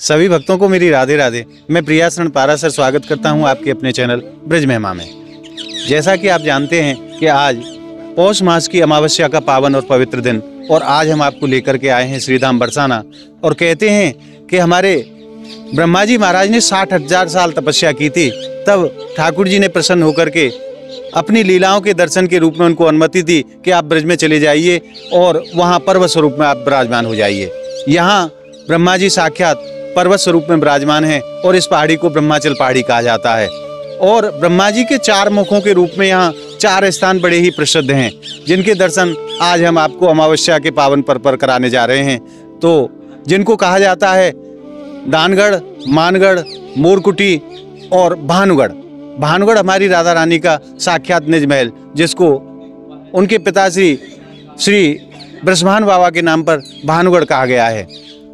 सभी भक्तों को मेरी राधे राधे। मैं प्रियाशरण पाराशर स्वागत करता हूं आपके अपने चैनल ब्रज महिमा में। जैसा कि आप जानते हैं कि आज पौष मास की अमावस्या का पावन और पवित्र दिन, और आज हम आपको लेकर के आए हैं श्रीधाम बरसाना। और कहते हैं कि हमारे ब्रह्मा जी महाराज ने 60,000 साल तपस्या की थी, तब ठाकुर जी ने प्रसन्न होकर के अपनी लीलाओं के दर्शन के रूप में उनको अनुमति दी कि आप ब्रज में चले जाइए और वहाँ पर्वत स्वरूप में आप विराजमान हो जाइए। यहाँ ब्रह्मा जी साक्षात पर्वत स्वरूप में विराजमान हैं और इस पहाड़ी को ब्रह्माचल पहाड़ी कहा जाता है। और ब्रह्मा जी के 4 मुखों के रूप में यहाँ 4 स्थान बड़े ही प्रसिद्ध हैं, जिनके दर्शन आज हम आपको अमावस्या के पावन पर्व पर कराने जा रहे हैं। तो जिनको कहा जाता है दानगढ़, मानगढ़, मोरकुटी और भानुगढ़। भानुगढ़ हमारी राधा रानी का साक्षात निज महल, जिसको उनके पिताश्री श्री ब्रजभान बाबा के नाम पर भानुगढ़ कहा गया है।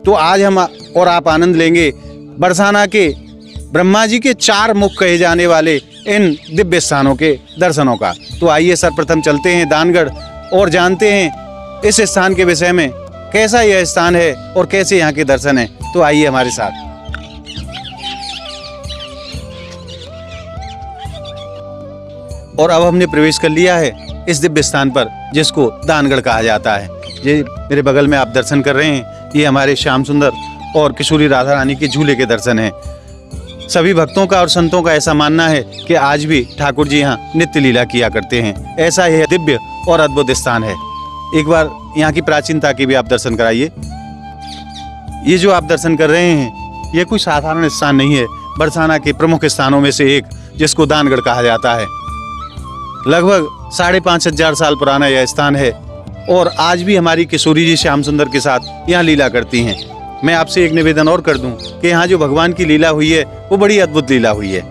तो आज हम और आप आनंद लेंगे बरसाना के ब्रह्मा जी के 4 मुख कहे जाने वाले इन दिव्य स्थानों के दर्शनों का। तो आइए सर्वप्रथम चलते हैं दानगढ़ और जानते हैं इस स्थान के विषय में, कैसा यह स्थान है और कैसे यहाँ के दर्शन है। तो आइए हमारे साथ। और अब हमने प्रवेश कर लिया है इस दिव्य स्थान पर, जिसको दानगढ़ कहा जाता है। ये मेरे बगल में आप दर्शन कर रहे हैं, ये हमारे श्याम सुंदर और किशोरी राधा रानी के झूले के दर्शन हैं। सभी भक्तों का और संतों का ऐसा मानना है कि आज भी ठाकुर जी यहाँ नित्य लीला किया करते हैं। ऐसा यह दिव्य और अद्भुत स्थान है। एक बार यहाँ की प्राचीनता के भी आप दर्शन कराइए। ये जो आप दर्शन कर रहे हैं, ये कोई साधारण स्थान नहीं है, बरसाना के प्रमुख स्थानों में से एक, जिसको दानगढ़ कहा जाता है। लगभग 5,500 साल पुराना यह स्थान है और आज भी हमारी किशोरी जी श्याम सुंदर के साथ यहाँ लीला करती हैं। मैं आपसे एक निवेदन और कर दूं कि यहाँ जो भगवान की लीला हुई है वो बड़ी अद्भुत लीला हुई है।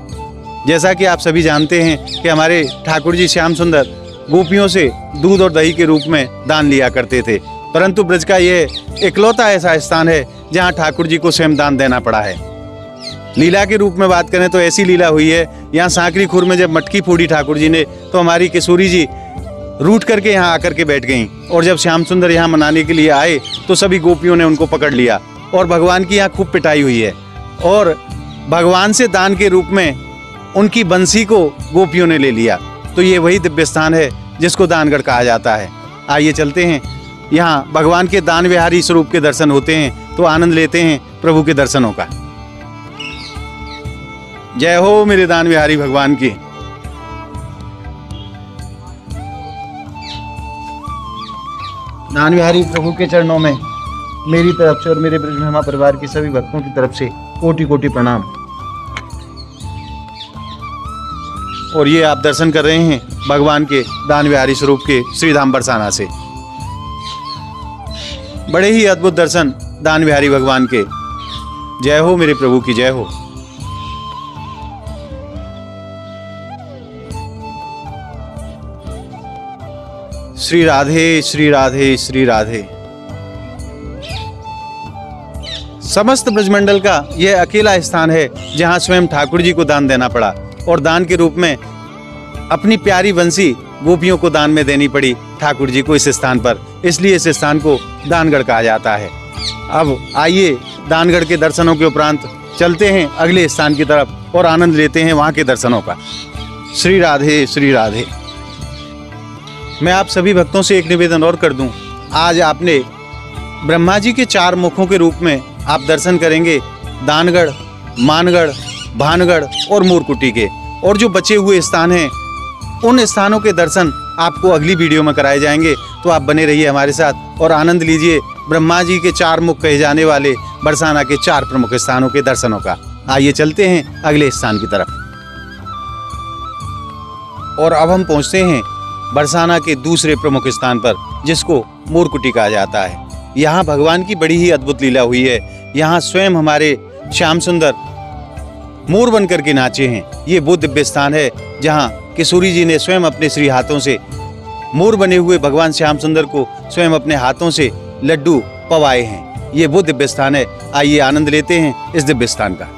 जैसा कि आप सभी जानते हैं कि हमारे ठाकुर जी श्याम सुंदर गोपियों से दूध और दही के रूप में दान लिया करते थे, परंतु ब्रज का यह इकलौता ऐसा स्थान है जहाँ ठाकुर जी को स्वयं दान देना पड़ा है। लीला के रूप में बात करें तो ऐसी लीला हुई है, यहाँ सांकरी खुर में जब मटकी फोड़ी ठाकुर जी ने, तो हमारी किशोरी जी रूठ करके यहाँ आकर के बैठ गईं। और जब श्याम सुंदर यहाँ मनाने के लिए आए तो सभी गोपियों ने उनको पकड़ लिया और भगवान की यहाँ खूब पिटाई हुई है। और भगवान से दान के रूप में उनकी बंसी को गोपियों ने ले लिया। तो ये वही दिव्य स्थान है जिसको दानगढ़ कहा जाता है। आइए चलते हैं, यहाँ भगवान के दान विहारी स्वरूप के दर्शन होते हैं, तो आनंद लेते हैं प्रभु के दर्शनों का। जय हो मेरे दान विहारी भगवान की। दान विहारी प्रभु के चरणों में मेरी तरफ से और मेरे ब्रज महिमा परिवार के सभी भक्तों की तरफ से कोटि कोटि प्रणाम। और ये आप दर्शन कर रहे हैं भगवान के दान विहारी स्वरूप के श्रीधाम बरसाना से। बड़े ही अद्भुत दर्शन दान विहारी भगवान के। जय हो मेरे प्रभु की जय हो। श्री राधे श्री राधे श्री राधे। समस्त ब्रजमंडल का यह अकेला स्थान है जहां स्वयं ठाकुर जी को दान देना पड़ा और दान के रूप में अपनी प्यारी बंसी गोपियों को दान में देनी पड़ी ठाकुर जी को इस स्थान पर। इसलिए इस स्थान को दानगढ़ कहा जाता है। अब आइए दानगढ़ के दर्शनों के उपरांत चलते हैं अगले स्थान की तरफ और आनंद लेते हैं वहां के दर्शनों का। श्री राधे श्री राधे। मैं आप सभी भक्तों से एक निवेदन और कर दूं, आज आपने ब्रह्मा जी के 4 मुखों के रूप में आप दर्शन करेंगे दानगढ़, मानगढ़, भानगढ़ और मोरकुटी के। और जो बचे हुए स्थान हैं उन स्थानों के दर्शन आपको अगली वीडियो में कराए जाएंगे। तो आप बने रहिए हमारे साथ और आनंद लीजिए ब्रह्मा जी के 4 मुख कहे जाने वाले बरसाना के 4 प्रमुख स्थानों के दर्शनों का। आइए चलते हैं अगले स्थान की तरफ। और अब हम पहुंचते हैं बरसाना के दूसरे प्रमुख स्थान पर, जिसको मोरकुटी कहा जाता है। यहाँ भगवान की बड़ी ही अद्भुत लीला हुई है। यहाँ स्वयं हमारे श्याम सुंदर मोर बन करके नाचे हैं। ये वो दिव्य स्थान है जहाँ किशोरी जी ने स्वयं अपने श्री हाथों से मोर बने हुए भगवान श्याम सुंदर को स्वयं अपने हाथों से लड्डू पवाए हैं। ये वो दिव्य स्थान है। आइए आनंद लेते हैं इस दिव्य स्थान का।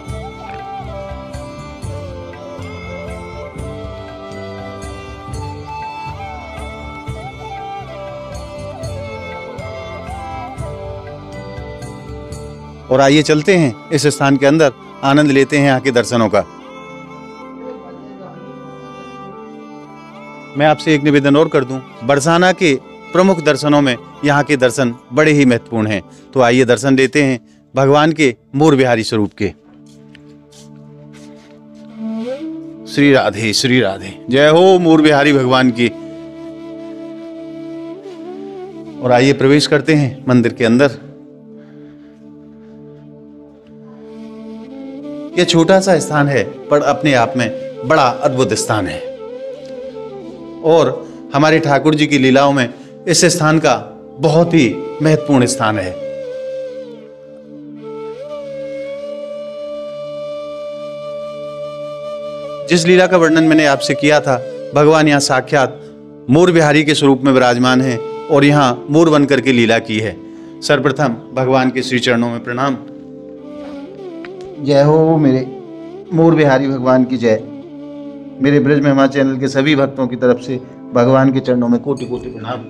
और आइए चलते हैं इस स्थान के अंदर, आनंद लेते हैं यहाँ के दर्शनों का। मैं आपसे एक निवेदन और कर दूं, बरसाना के प्रमुख दर्शनों में यहाँ के दर्शन बड़े ही महत्वपूर्ण हैं। तो आइए दर्शन लेते हैं भगवान के मोर बिहारी स्वरूप के। श्री राधे श्री राधे, जय हो मोर बिहारी भगवान की। और आइए प्रवेश करते हैं मंदिर के अंदर। यह छोटा सा स्थान है पर अपने आप में बड़ा अद्भुत स्थान है और हमारे ठाकुर जी की लीलाओं में इस स्थान का बहुत ही महत्वपूर्ण स्थान है। जिस लीला का वर्णन मैंने आपसे किया था, भगवान यहाँ साक्षात मोर बिहारी के स्वरूप में विराजमान हैं और यहाँ मोर बनकर के लीला की है। सर्वप्रथम भगवान के श्री चरणों में प्रणाम। जय हो मेरे मोर बिहारी भगवान की जय। मेरे ब्रज महिमा चैनल के सभी भक्तों की तरफ से भगवान के चरणों में कोटि कोटि प्रणाम।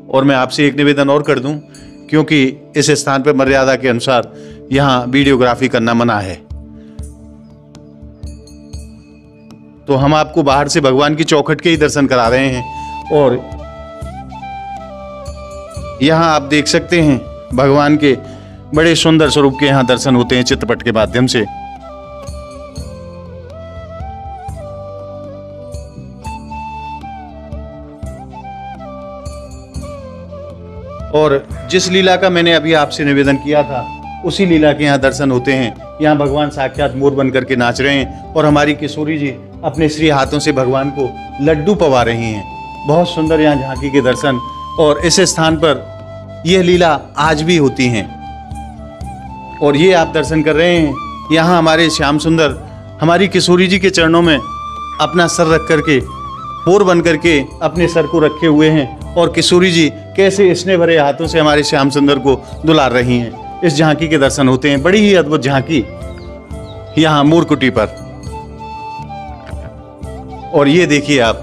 और मैं आपसे एक निवेदन और कर दूं, क्योंकि इस स्थान पर मर्यादा के अनुसार यहाँ वीडियोग्राफी करना मना है, तो हम आपको बाहर से भगवान की चौखट के ही दर्शन करा रहे हैं। और यहाँ आप देख सकते हैं भगवान के बड़े सुंदर स्वरूप के यहाँ दर्शन होते हैं चित्रपट के माध्यम से। और जिस लीला का मैंने अभी आपसे निवेदन किया था, उसी लीला के यहाँ दर्शन होते हैं। यहाँ भगवान साक्षात मोर बन करके नाच रहे हैं और हमारी किशोरी जी अपने श्री हाथों से भगवान को लड्डू पवा रही हैं। बहुत सुंदर यहाँ झांकी के दर्शन, और इस स्थान पर यह लीला आज भी होती हैं। और ये आप दर्शन कर रहे हैं, यहाँ हमारे श्याम सुंदर हमारी किशोरी जी के चरणों में अपना सर रख करके मोर बन करके अपने सर को रखे हुए हैं और किशोरी जी कैसे स्नेह भरे हाथों से हमारे श्याम सुंदर को दुलार रही हैं। इस झांकी के दर्शन होते हैं, बड़ी ही अद्भुत झांकी यहाँ मोरकुटी पर। और ये देखिए आप,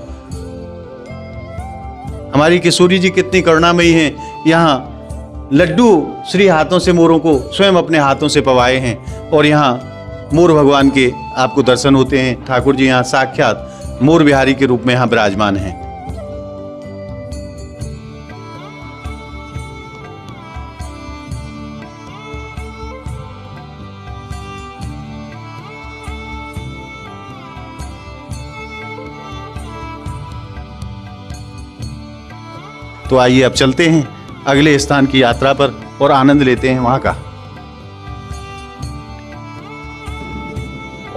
हमारी किशोरी जी कितनी करुणामयी हैं। यहाँ लड्डू श्री हाथों से मोरों को स्वयं अपने हाथों से पवाए हैं और यहाँ मोर भगवान के आपको दर्शन होते हैं। ठाकुर जी यहाँ साक्षात मोर बिहारी के रूप में यहाँ विराजमान हैं। तो आइए अब चलते हैं अगले स्थान की यात्रा पर और आनंद लेते हैं वहां का।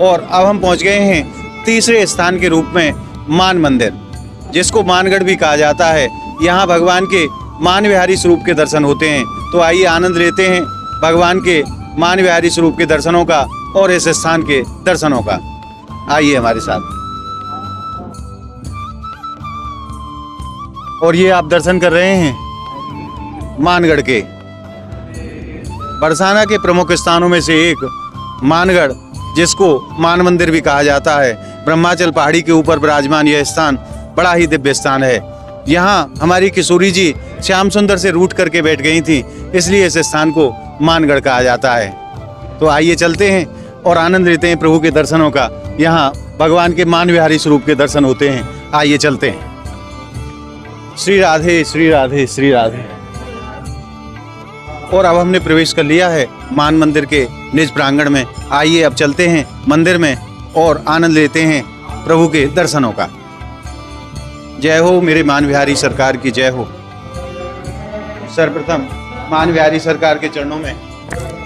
और अब हम पहुंच गए हैं तीसरे स्थान के रूप में मान मंदिर, जिसको मानगढ़ भी कहा जाता है। यहाँ भगवान के मान विहारी स्वरूप के दर्शन होते हैं। तो आइए आनंद लेते हैं भगवान के मान विहारी स्वरूप के दर्शनों का और इस स्थान के दर्शनों का। आइए हमारे साथ। और ये आप दर्शन कर रहे हैं मानगढ़ के, बरसाना के प्रमुख स्थानों में से एक मानगढ़, जिसको मान मंदिर भी कहा जाता है। ब्रह्माचल पहाड़ी के ऊपर विराजमान यह स्थान बड़ा ही दिव्य स्थान है। यहाँ हमारी किशोरी जी श्याम सुंदर से रूठ करके बैठ गई थी, इसलिए इस स्थान को मानगढ़ कहा जाता है। तो आइए चलते हैं और आनंद लेते हैं प्रभु के दर्शनों का। यहाँ भगवान के मान विहारी स्वरूप के दर्शन होते हैं। आइए चलते हैं। श्री राधे श्री राधे श्री राधे। और अब हमने प्रवेश कर लिया है मान मंदिर के निज प्रांगण में। आइए अब चलते हैं मंदिर में और आनंद लेते हैं प्रभु के दर्शनों का। जय हो मेरे मान विहारी सरकार की जय हो। सर्वप्रथम मान विहारी सरकार के चरणों में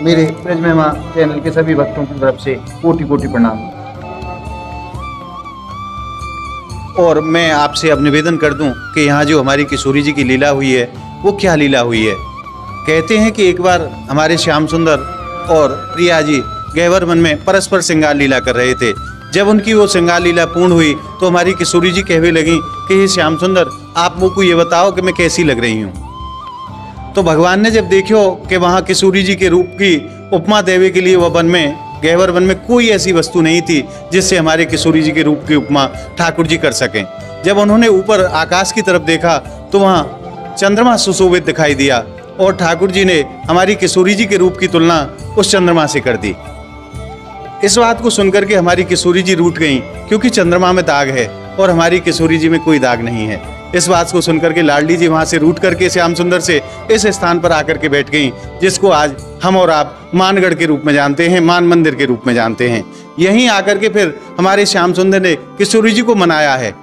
मेरे ब्रज महिमा चैनल के सभी भक्तों की तरफ से कोटि कोटि प्रणाम। और मैं आपसे अब निवेदन कर दूं कि यहाँ जो हमारी किशोरी जी की लीला हुई है, वो क्या लीला हुई है। कहते हैं कि एक बार हमारे श्याम सुंदर और प्रिया जी गहवर वन में परस्पर श्रृंगार लीला कर रहे थे। जब उनकी वो श्रृंगार लीला पूर्ण हुई तो हमारी किशोरी जी कहने लगी कि हे श्याम सुंदर, आप मुझको ये बताओ कि मैं कैसी लग रही हूँ। तो भगवान ने जब देखो कि वहाँ किशोरी जी के रूप की उपमा देवे के लिए वह वन में गहवर वन में कोई ऐसी वस्तु नहीं थी जिससे हमारे किशोरी जी के रूप की उपमा ठाकुर जी कर सकें। जब उन्होंने ऊपर आकाश की तरफ देखा तो वहाँ चंद्रमा सुशोभित दिखाई दिया और ठाकुर जी ने हमारी किशोरी जी के रूप की तुलना उस चंद्रमा से कर दी। इस बात को सुनकर के हमारी किशोरी जी रूठ गईं, क्योंकि चंद्रमा में दाग है और हमारी किशोरी जी में कोई दाग नहीं है। इस बात को सुनकर के लाडली जी वहां से रूठ करके श्याम सुंदर से इस स्थान पर आकर के बैठ गईं, जिसको आज हम और आप मानगढ़ के रूप में जानते हैं, मान मंदिर के रूप में जानते हैं। यहीं आकर के फिर हमारे श्याम सुंदर ने किशोरी जी को मनाया है।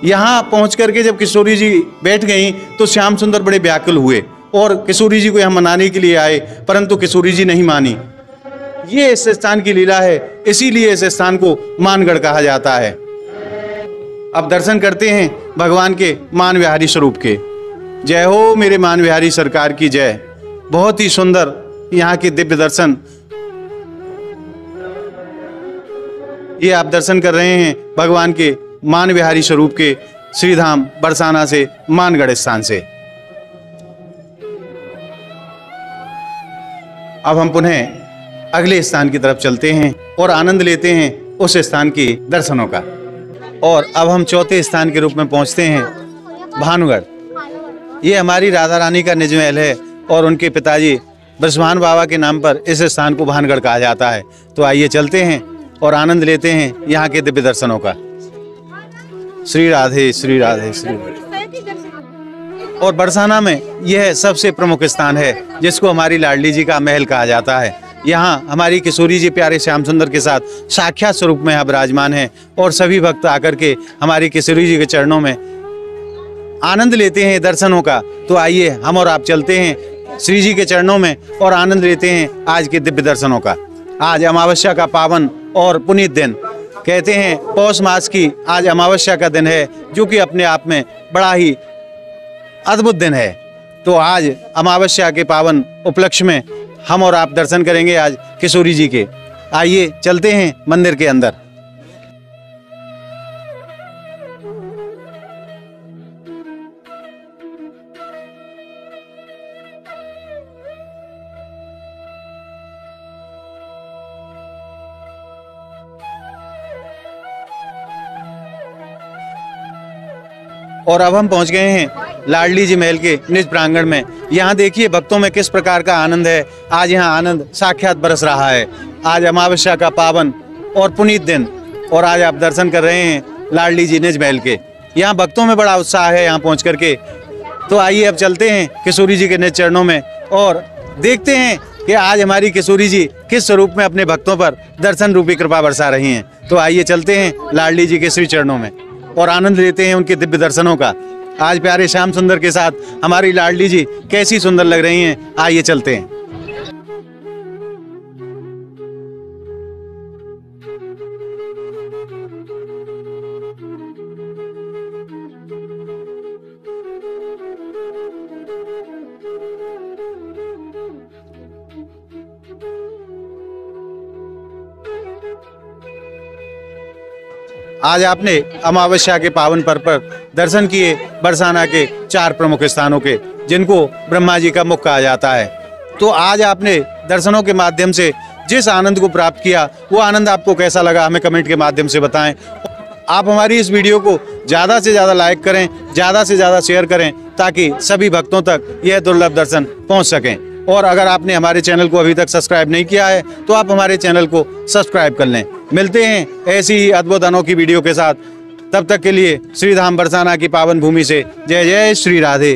यहाँ पहुंच करके जब किशोरी जी बैठ गई तो श्याम सुंदर बड़े व्याकुल हुए और किशोरी जी को यहाँ मनाने के लिए आए, परंतु किशोरी जी नहीं मानी। ये इस स्थान की लीला है, इसीलिए इस स्थान को मानगढ़ कहा जाता है। अब दर्शन करते हैं भगवान के मान विहारी स्वरूप के। जय हो मेरे मान विहारी सरकार की जय। बहुत ही सुंदर यहाँ के दिव्य दर्शन ये आप दर्शन कर रहे हैं भगवान के मान विहारी स्वरूप के श्रीधाम बरसाना से, मानगढ़ स्थान से। अब हम पुनः अगले स्थान की तरफ चलते हैं और आनंद लेते हैं उस स्थान के दर्शनों का। और अब हम चौथे स्थान के रूप में पहुंचते हैं भानुगढ़। ये हमारी राधा रानी का निज महल है और उनके पिताजी ब्रजभान बाबा के नाम पर इस स्थान को भानगढ़ कहा जाता है। तो आइए चलते हैं और आनंद लेते हैं यहाँ के दिव्य दर्शनों का। श्री राधे श्री राधे श्री राधे। और बरसाना में यह सबसे प्रमुख स्थान है, जिसको हमारी लाडली जी का महल कहा जाता है। यहाँ हमारी किशोरी जी प्यारे श्याम सुंदर के साथ साक्षात स्वरूप में यहाँ विराजमान है और सभी भक्त आकर के हमारी किशोरी जी के चरणों में आनंद लेते हैं दर्शनों का। तो आइए हम और आप चलते हैं श्री जी के चरणों में और आनंद लेते हैं आज के दिव्य दर्शनों का। आज अमावस्या का पावन और पुनीत दिन, कहते हैं पौष मास की आज अमावस्या का दिन है, जो कि अपने आप में बड़ा ही अद्भुत दिन है। तो आज अमावस्या के पावन उपलक्ष्य में हम और आप दर्शन करेंगे आज किशोरी जी के। आइए चलते हैं मंदिर के अंदर। और अब हम पहुंच गए हैं लाडली जी महल के निज प्रांगण में। यहाँ देखिए भक्तों में किस प्रकार का आनंद है। आज यहाँ आनंद साक्षात बरस रहा है। आज अमावस्या का पावन और पुनीत दिन और आज आप दर्शन कर रहे हैं लाडली जी निज महल के। यहाँ भक्तों में बड़ा उत्साह है यहाँ पहुँच करके। तो आइए अब चलते हैं किशोरी जी के निज चरणों में और देखते हैं कि आज हमारी किशोरी जी किस स्वरूप में अपने भक्तों पर दर्शन रूपी कृपा बरसा रही हैं। तो आइए चलते हैं लाडली जी के श्री चरणों में और आनंद लेते हैं उनके दिव्य दर्शनों का। आज प्यारे श्याम सुंदर के साथ हमारी लाडली जी कैसी सुंदर लग रही हैं। आइए चलते हैं। आज आपने अमावस्या के पावन पर्व पर दर्शन किए बरसाना के 4 प्रमुख स्थानों के, जिनको ब्रह्मा जी का मुख कहा जाता है। तो आज आपने दर्शनों के माध्यम से जिस आनंद को प्राप्त किया, वो आनंद आपको कैसा लगा हमें कमेंट के माध्यम से बताएं। आप हमारी इस वीडियो को ज़्यादा से ज़्यादा लाइक करें, ज़्यादा से ज़्यादा शेयर करें, ताकि सभी भक्तों तक यह दुर्लभ दर्शन पहुँच सकें। और अगर आपने हमारे चैनल को अभी तक सब्सक्राइब नहीं किया है तो आप हमारे चैनल को सब्सक्राइब कर लें। मिलते हैं ऐसी ही अद्भुत अनोखी वीडियो के साथ। तब तक के लिए श्रीधाम बरसाना की पावन भूमि से जय जय श्री राधे।